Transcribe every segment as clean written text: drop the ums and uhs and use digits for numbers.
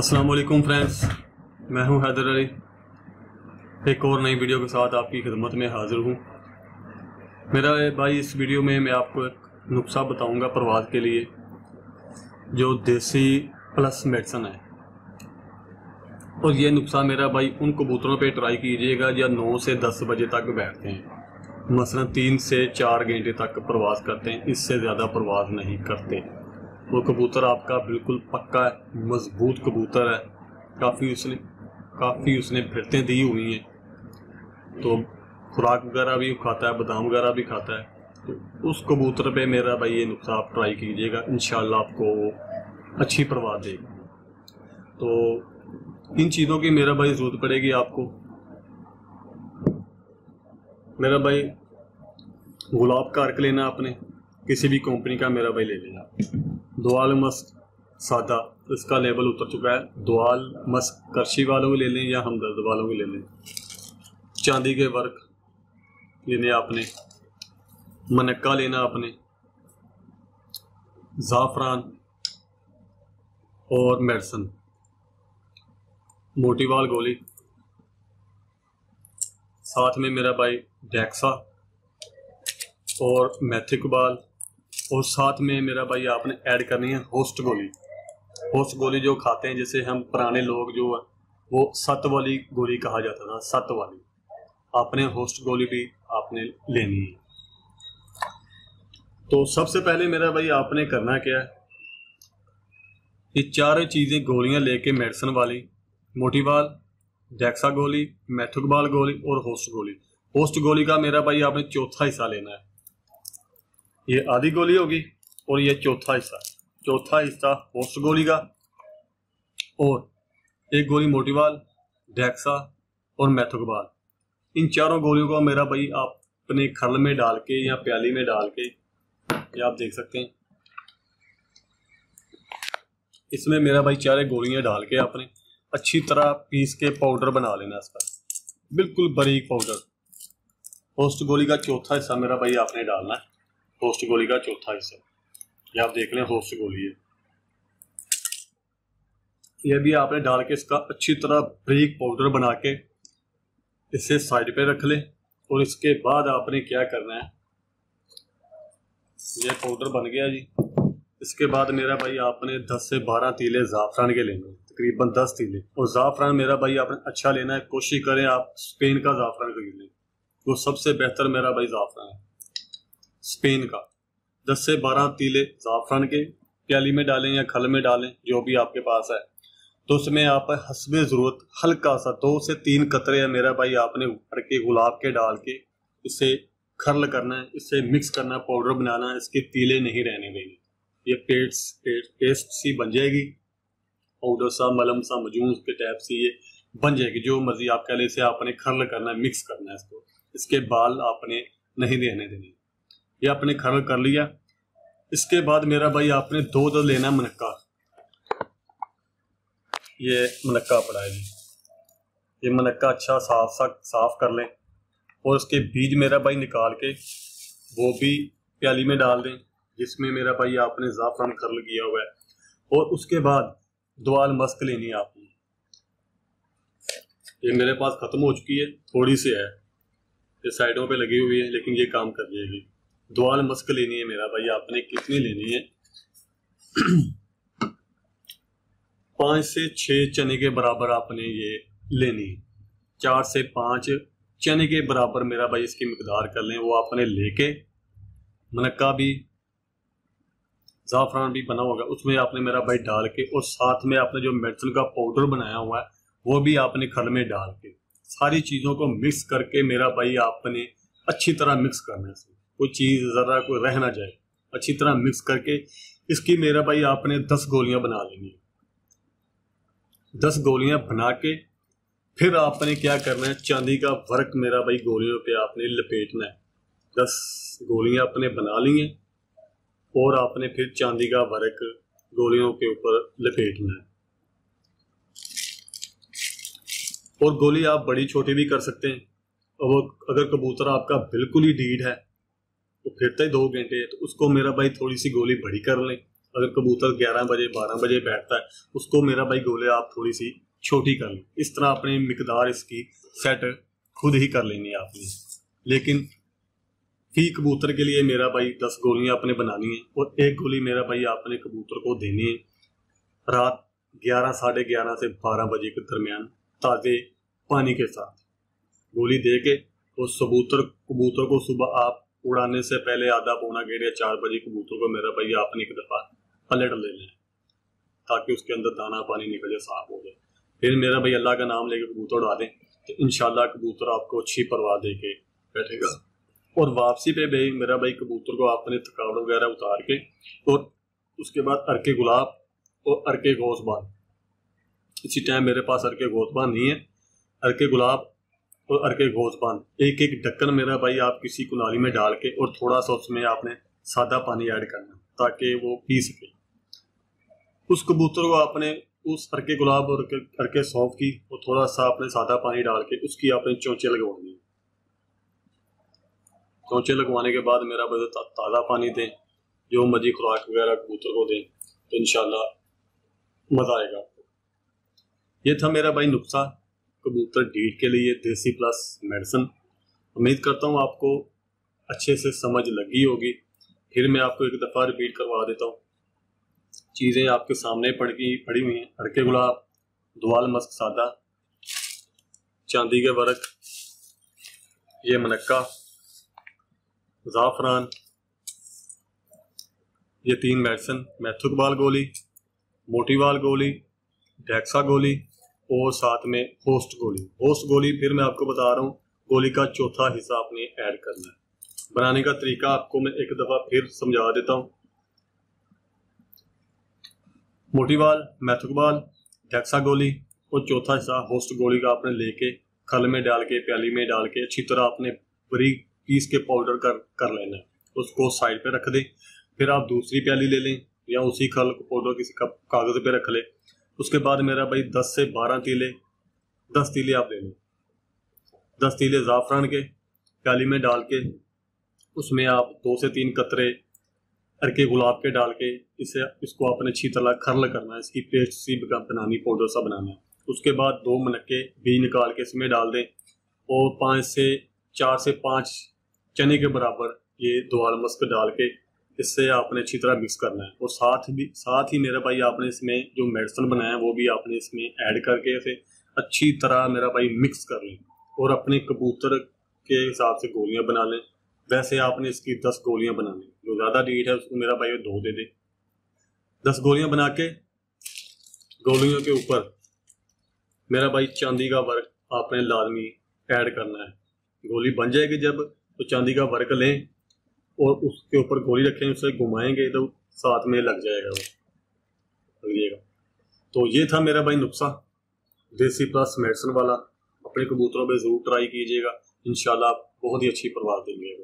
अस्सलाम वालेकुम फ्रेंड्स, मैं हूं हैदर अली। एक और नई वीडियो के साथ आपकी खिदमत में हाज़िर हूं। मेरा भाई इस वीडियो में मैं आपको एक नुस्खा बताऊंगा परवाज़ के लिए, जो देसी प्लस मेडिसन है। और ये नुस्खा मेरा भाई उन कबूतरों पे ट्राई कीजिएगा जो 9 से 10 बजे तक बैठते हैं, मसलन 3 से 4 घंटे तक प्रवास करते हैं, इससे ज़्यादा प्रवास नहीं करते। वो कबूतर आपका बिल्कुल पक्का है, मजबूत कबूतर है, काफ़ी उसने फिरतें दी हुई हैं, तो खुराक वगैरह भी खाता है, बादाम वगैरह भी खाता है। तो उस कबूतर पे मेरा भाई ये नुस्खा आप ट्राई कीजिएगा, इंशाल्लाह आपको अच्छी परवाज़ देगी। तो इन चीज़ों की मेरा भाई ज़रूरत पड़ेगी आपको। मेरा भाई गुलाब का अर्क लेना आपने, किसी भी कंपनी का मेरा भाई ले लेना। दुआल मस्क सादा, इसका लेबल उतर चुका है। दुआल मस्क करशी वालों के ले लें या हमदर्द वालों के ले लें। चांदी के वर्क लेने आपने, मनक्का लेना आपने, ज़ाफ़रान और मेडिसन, मोटीवाल गोली, साथ में मेरा भाई डेक्सा और मैथिकबाल, और साथ में मेरा भाई आपने ऐड करनी है होस्ट गोली। होस्ट गोली जो खाते हैं, जैसे हम पुराने लोग जो है वो सत वाली गोली कहा जाता था, सत वाली, आपने होस्ट गोली भी आपने लेनी है। तो सबसे पहले मेरा भाई आपने करना क्या है, ये चारों चीज़ें गोलियां लेके मेडिसिन वाली, मोटीवाल, डेक्सा गोली, मैथुकबाल गोली और होस्ट गोली। होस्ट गोली का मेरा भाई आपने चौथा हिस्सा लेना है। ये आधी गोली होगी और ये चौथा हिस्सा होस्ट गोली का, और एक गोली मोटीवाल, डेक्सा और मैथुकबाल। इन चारों गोलियों को मेरा भाई आप अपने खरल में डाल के या प्याली में डाल के, ये आप देख सकते हैं, इसमें मेरा भाई चारे गोलियां डाल के आपने अच्छी तरह पीस के पाउडर बना लेना इसका, बिल्कुल बारीक पाउडर। होस्ट गोली का चौथा हिस्सा मेरा भाई आपने डालना है, होस्ट गोली का चौथा हिस्सा, ये आप देख लें होस्ट गोली है। ये भी आपने डाल के इसका अच्छी तरह बारीक पाउडर बना के इसे साइड पे रख लें। और इसके बाद आपने क्या करना है, ये पाउडर बन गया जी। इसके बाद मेरा भाई आपने 10 से 12 तीले ज़ाफ़रान के लेंगे, तकरीबन 10 तीले। और ज़ाफ़रान मेरा भाई आपने अच्छा लेना है, कोशिश करें आप स्पेन का ज़ाफ़रान खरीद लें, वो सबसे बेहतर मेरा भाई ज़ाफ़रान है स्पेन का। 10 से 12 तीले ज़ाफ़रान के प्याली में डालें या खल में डालें, जो भी आपके पास है। तो उसमें आप हस्बे ज़रूरत हल्का सा 2 से 3 कतरे है मेरा भाई आपने ऊपर के गुलाब के डाल के इसे खरल करना है, इसे मिक्स करना है, पाउडर बनाना है, इसके तीले नहीं रहने देंगे। ये पेस्ट सी बन जाएगी, पाउडर सा, मलम सा, मजून के टाइप से ये बन जाएगी, जो मर्जी आप कह ले। इसे आपने खरल करना है, मिक्स करना है इसको, इसके बाल आपने नहीं रहने देने। ये आपने खरल कर लिया। इसके बाद मेरा भाई आपने दो लेना मनक्का, ये मनक्का पड़ा है जी, ये मनक्का अच्छा साफ कर लें और उसके बीज मेरा भाई निकाल के वो भी प्याली में डाल दें, जिसमें मेरा भाई आपने ज़ाफ़रान खरल किया हुआ है। और उसके बाद दुआल मस्क लेनी है आपने, ये मेरे पास ख़त्म हो चुकी है, थोड़ी सी है, ये साइडों पे लगी हुई है, लेकिन ये काम कर जाएगी। दुआल मस्क लेनी है मेरा भाई आपने, कितनी लेनी है 5 से 6 चने के बराबर आपने ये लेनी है। 4 से 5 चने के बराबर मेरा भाई इसकी मिकदार कर लें। वो आपने लेके मनक्का भी, ज़ाफ़रान भी बना होगा, उसमें आपने मेरा भाई डाल के, और साथ में आपने जो मेडिसिन का पाउडर बनाया हुआ है वो भी आपने खल में डाल के, सारी चीज़ों को मिक्स करके मेरा भाई आपने अच्छी तरह मिक्स करना है। कोई चीज़ ज़रा कोई रह ना जाए, अच्छी तरह मिक्स करके इसकी मेरा भाई आपने 10 गोलियां बना लेनी है। 10 गोलियां बना के फिर आपने क्या करना है, चांदी का वर्क मेरा भाई गोलियों पे आपने लपेटना है। 10 गोलियां आपने बना ली हैं और आपने फिर चांदी का वर्क गोलियों के ऊपर लपेटना है। और गोली आप बड़ी छोटी भी कर सकते हैं। और अगर कबूतर आपका बिल्कुल ही ढीठ है, तो फिरता ही 2 घंटे है, तो उसको मेरा भाई थोड़ी सी गोली बड़ी कर लें अगर कबूतर 11 बजे 12 बजे बैठता है, उसको मेरा भाई गोले आप थोड़ी सी छोटी कर लें। इस तरह अपनी मिकदार इसकी सेट खुद ही कर लेनी है आपने। लेकिन फी कबूतर के लिए मेरा भाई 10 गोलियां आपने बनानी है और एक गोली मेरा भाई आपने कबूतर को देनी है रात 11 साढ़े 11 से 12 बजे के दरमियान ताज़े पानी के साथ। गोली दे के और कबूतर को सुबह आप उड़ाने से पहले आधा पौना गेड़ या 4 बजे कबूतर को मेरा भाई आपने एक दफ़ा पलट ले लें ताकि उसके अंदर दाना पानी निकले, साफ हो जाए। फिर मेरा भाई अल्लाह का नाम लेके कबूतर उड़ा दें तो इंशाल्लाह कबूतर आपको अच्छी परवाह दे के बैठेगा। और वापसी पे भी मेरा भाई कबूतर को आपने थकावट वगैरह उतार के और उसके बाद अरके गुलाब और अरके गोसबान, इसी टाइम मेरे पास अरके गोसबान नहीं है, अरके गुलाब और अरके गोसबान एक एक ढक्कन मेरा भाई आप किसी कुनाली में डाल के और थोड़ा सा उसमें आपने सादा पानी ऐड करना ताकि वो पी सके। उस कबूतर को आपने उस अरके गुलाब और अरके सौंफ की और थोड़ा सा आपने सादा पानी डाल के उसकी आपने चोंचे लगवानी। चोंचे लगवाने के बाद मेरा भाई ताज़ा पानी दें, जो मर्जी खुराक वगैरह कबूतर को दें तो इंशाल्लाह मज़ा आएगा आपको। ये था मेरा भाई नुस्खा कबूतर डीट के लिए, देसी प्लस मेडिसिन। उम्मीद करता हूँ आपको अच्छे से समझ लगी होगी। फिर मैं आपको एक दफ़ा रिपीट करवा देता हूँ। चीज़ें आपके सामने पड़ी हुई हैं। अरके गुलाब, दुआल मस्क सादा, चांदी के वर्क, ये मनक्का, ज़ाफ़रान, ये 3 मेडिसिन, मैथुकबाल गोली, मोटीवाल गोली, डेक्सा गोली और साथ में होस्ट गोली। होस्ट गोली फिर मैं आपको बता रहा हूँ, गोली का चौथा हिस्सा आपने ऐड करना है। बनाने का तरीका आपको मैं एक दफ़ा फिर समझा देता हूँ। मोटीवाल, मैथुकबाल, डेक्सा गोली और चौथा हिस्सा होस्ट गोली का आपने लेके खल में डाल के प्याली में डाल के अच्छी तरह आपने बारीक पीस के पाउडर कर लेना है। उसको साइड पे रख दें। फिर आप दूसरी प्याली ले लें या उसी खल को पाउडर किसी कागज़ पे रख लें। उसके बाद मेरा भाई 10 से 12 तीले, 10 तीले आप ले लें। 10 तीले ज़ाफ़रान के प्याली में डाल के उसमें आप 2 से 3 कतरे अरके गुलाब के डाल के इसको आपने अच्छी तरह खरल करना है। इसकी पेस्ट सी बनानी, पाउडर सा बनाना है। उसके बाद 2 मनक्के बीज निकाल के इसमें डाल दें और 4 से 5 चने के बराबर ये दुआल मस्क डाल के इससे आपने अच्छी तरह मिक्स करना है। और साथ ही मेरा भाई आपने इसमें जो मेडिसिन बनाया है वो भी आपने इसमें ऐड करके इसे अच्छी तरह मेरा भाई मिक्स कर लें और अपने कबूतर के हिसाब से गोलियां बना लें। वैसे आपने इसकी 10 गोलियां बनानी, जो ज़्यादा डीट है उसको मेरा भाई 2 दे दे। 10 गोलियां बना के गोलियों के ऊपर मेरा भाई चांदी का वर्क आपने लाजमी ऐड करना है। गोली बन जाएगी जब तो चांदी का वर्क लें और उसके ऊपर गोली रखें, उसे घुमाएंगे तो साथ में लग जाएगा, वो लगिएगा। तो ये था मेरा भाई नुस्खा देसी प्लस मेडिसिन वाला। अपने कबूतरों पे जरूर ट्राई कीजिएगा, इंशाल्लाह आप बहुत ही अच्छी परवाह देंगे।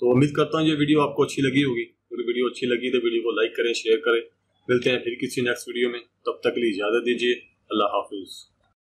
तो उम्मीद करता हूँ ये वीडियो आपको अच्छी लगी होगी। अगर वीडियो अच्छी लगी तो वीडियो को लाइक करें, शेयर करें। मिलते हैं फिर किसी नेक्स्ट वीडियो में, तब तक के लिए इजाज़त दीजिए। अल्लाह हाफिज़।